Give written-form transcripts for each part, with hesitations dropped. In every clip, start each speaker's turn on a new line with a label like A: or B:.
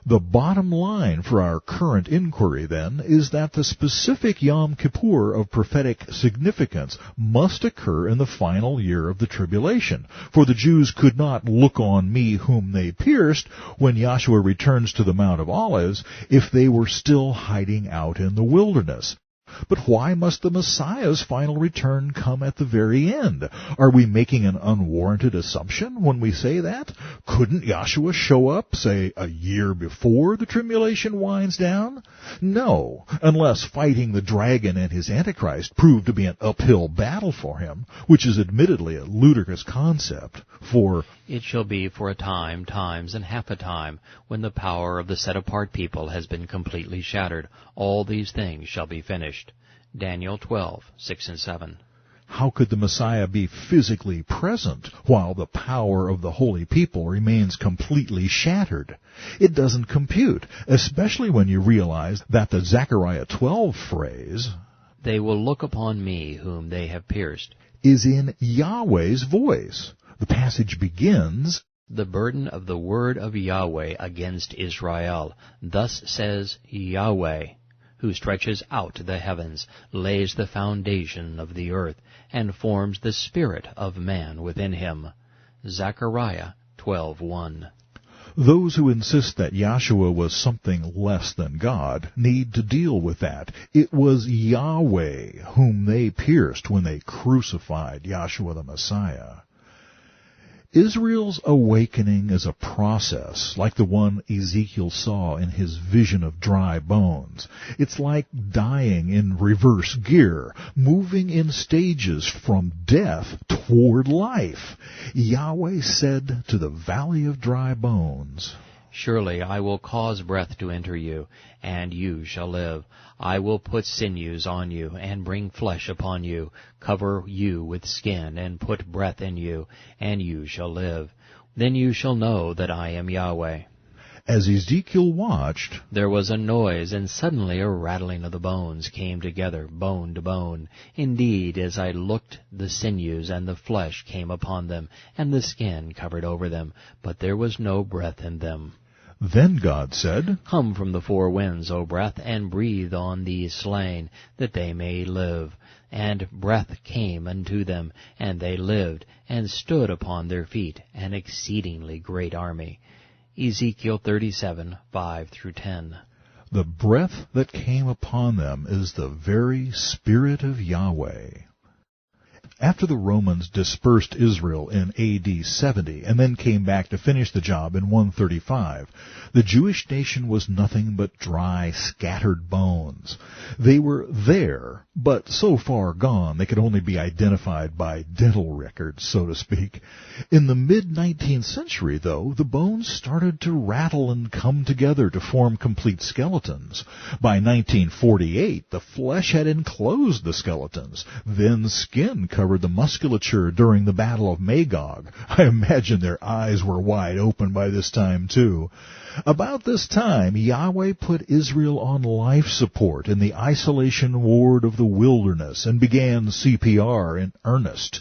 A: The bottom line for our current inquiry, then, is that the specific Yom Kippur of prophetic significance must occur in the final year of the tribulation, for the Jews could not look on me whom they pierced when Yahshua returns to the Mount of Olives if they were still hiding out in the wilderness. But why must the Messiah's final return come at the very end? Are we making an unwarranted assumption when we say that? Couldn't Yahshua show up, say, a year before the tribulation winds down? No, unless fighting the dragon and his Antichrist proved to be an uphill battle for him, which is admittedly a ludicrous concept, for
B: it shall be for a time, times, and half a time, when the power of the set-apart people has been completely shattered. All these things shall be finished. Daniel 12:6 and 7.
A: How could the Messiah be physically present while the power of the holy people remains completely shattered? It doesn't compute, especially when you realize that the Zechariah 12 phrase,
B: "They will look upon me whom they have pierced,"
A: is in Yahweh's voice. The passage begins,
B: "The burden of the word of Yahweh against Israel. Thus says Yahweh, who stretches out the heavens, lays the foundation of the earth, and forms the spirit of man within him." Zechariah 12:1.
A: Those who insist that Yahshua was something less than God need to deal with that. It was Yahweh whom they pierced when they crucified Yahshua the Messiah. Israel's awakening is a process like the one Ezekiel saw in his vision of dry bones. It's like dying in reverse gear, moving in stages from death toward life. Yahweh said to the valley of dry bones,
B: "Surely I will cause breath to enter you, and you shall live. I will put sinews on you, and bring flesh upon you, cover you with skin, and put breath in you, and you shall live. Then you shall know that I am Yahweh."
A: As Ezekiel watched,
B: there was a noise, and suddenly a rattling of the bones came together, bone to bone. Indeed, as I looked, the sinews and the flesh came upon them, and the skin covered over them, but there was no breath in them.
A: Then God said,
B: "Come from the four winds, O breath, and breathe on these slain, that they may live." And breath came unto them, and they lived, and stood upon their feet, an exceedingly great army. Ezekiel 37:5-10.
A: The breath that came upon them is the very Spirit of Yahweh. After the Romans dispersed Israel in AD 70 and then came back to finish the job in 135, the Jewish nation was nothing but dry, scattered bones. They were there, but so far gone they could only be identified by dental records, so to speak. In the mid-19th century, though, the bones started to rattle and come together to form complete skeletons. By 1948, the flesh had enclosed the skeletons. Then skin covered the musculature during the Battle of Magog. I imagine their eyes were wide open by this time, too. About this time, Yahweh put Israel on life support in the isolation ward of the wilderness and began CPR in earnest.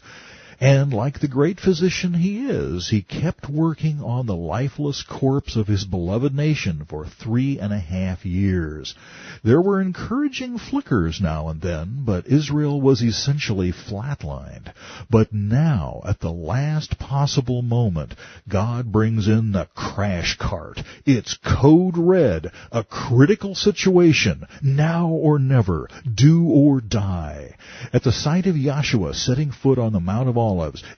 A: And like the great physician he is, he kept working on the lifeless corpse of his beloved nation for 3.5 years. There were encouraging flickers now and then, but Israel was essentially flatlined. But now, at the last possible moment, God brings in the crash cart. It's code red, a critical situation, now or never, do or die. At the sight of Yahshua setting foot on the Mount of Olives,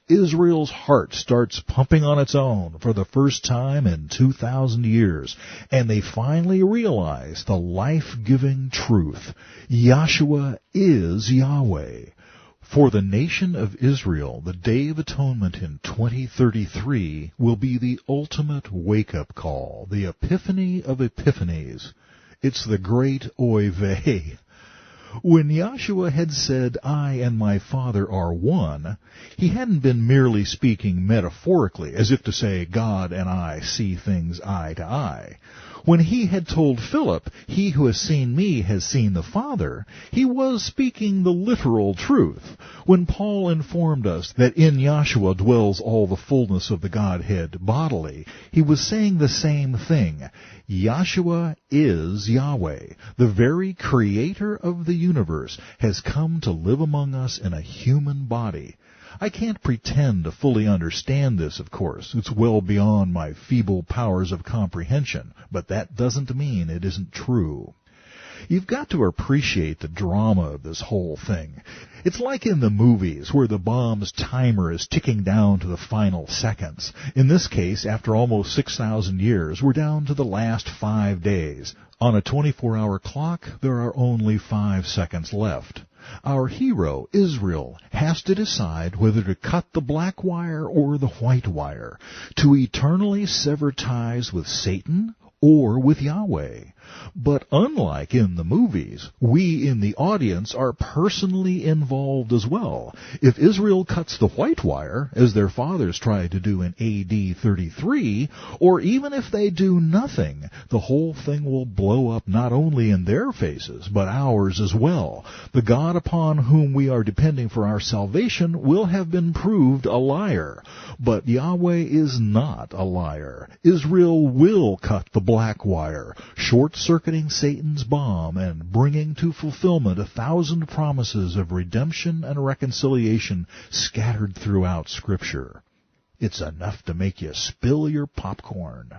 A: Israel's heart starts pumping on its own for the first time in 2,000 years, and they finally realize the life-giving truth. Yahshua is Yahweh. For the nation of Israel, the Day of Atonement in 2033 will be the ultimate wake-up call, the epiphany of epiphanies. It's the great oy vey. When Yahshua had said, "I and my Father are one," he hadn't been merely speaking metaphorically, as if to say God and I see things eye to eye. When he had told Philip, "He who has seen me has seen the Father," he was speaking the literal truth. When Paul informed us that in Yahshua dwells all the fullness of the Godhead bodily, he was saying the same thing. Yahshua is Yahweh. The very creator of the universe has come to live among us in a human body. I can't pretend to fully understand this, of course. It's well beyond my feeble powers of comprehension, but that doesn't mean it isn't true. You've got to appreciate the drama of this whole thing. It's like in the movies where the bomb's timer is ticking down to the final seconds. In this case, after almost 6,000 years, we're down to the last 5 days. On a 24-hour clock, there are only 5 seconds left. Our hero, Israel, has to decide whether to cut the black wire or the white wire, to eternally sever ties with Satan or with Yahweh. But unlike in the movies, we in the audience are personally involved as well. If Israel cuts the white wire, as their fathers tried to do in AD 33, or even if they do nothing, the whole thing will blow up not only in their faces, but ours as well. The God upon whom we are depending for our salvation will have been proved a liar. But Yahweh is not a liar. Israel will cut the black wire, short-circuiting Satan's bomb and bringing to fulfillment 1,000 promises of redemption and reconciliation scattered throughout Scripture. It's enough to make you spill your popcorn.